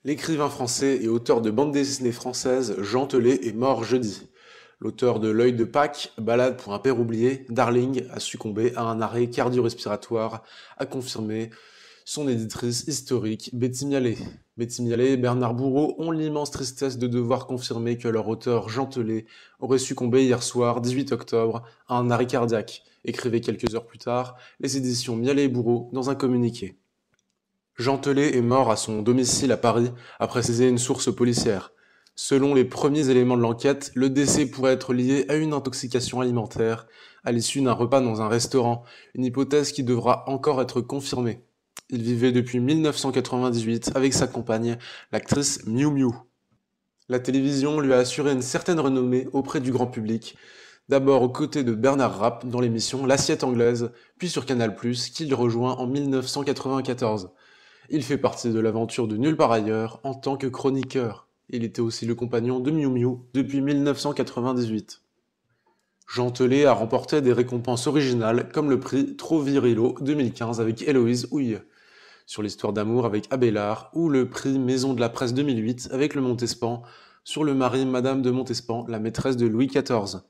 L'écrivain français et auteur de bande dessinée française Jean Telet est mort jeudi. L'auteur de L'œil de Pâques, Ballade pour un père oublié, Darling a succombé à un arrêt cardio-respiratoire, a confirmé son éditrice historique Betty Mialet. Betty Mialet et Bernard Bourreau ont l'immense tristesse de devoir confirmer que leur auteur Jean Telet aurait succombé hier soir, 18 octobre, à un arrêt cardiaque, écrivait quelques heures plus tard les éditions Mialet et Bourreau dans un communiqué. Jean Telet est mort à son domicile à Paris, a précisé une source policière. Selon les premiers éléments de l'enquête, le décès pourrait être lié à une intoxication alimentaire à l'issue d'un repas dans un restaurant, une hypothèse qui devra encore être confirmée. Il vivait depuis 1998 avec sa compagne, l'actrice Miu Miu. La télévision lui a assuré une certaine renommée auprès du grand public, d'abord aux côtés de Bernard Rapp dans l'émission L'Assiette anglaise, puis sur Canal+, qu'il rejoint en 1994. Il fait partie de l'aventure de Nulle part ailleurs en tant que chroniqueur. Il était aussi le compagnon de Miu Miu depuis 1998. Jean Telet a remporté des récompenses originales comme le prix Trop Virilo 2015 avec Héloïse Houille, sur l'histoire d'amour avec Abélard, ou le prix Maison de la Presse 2008 avec le Montespan, sur le mari Madame de Montespan, la maîtresse de Louis XIV.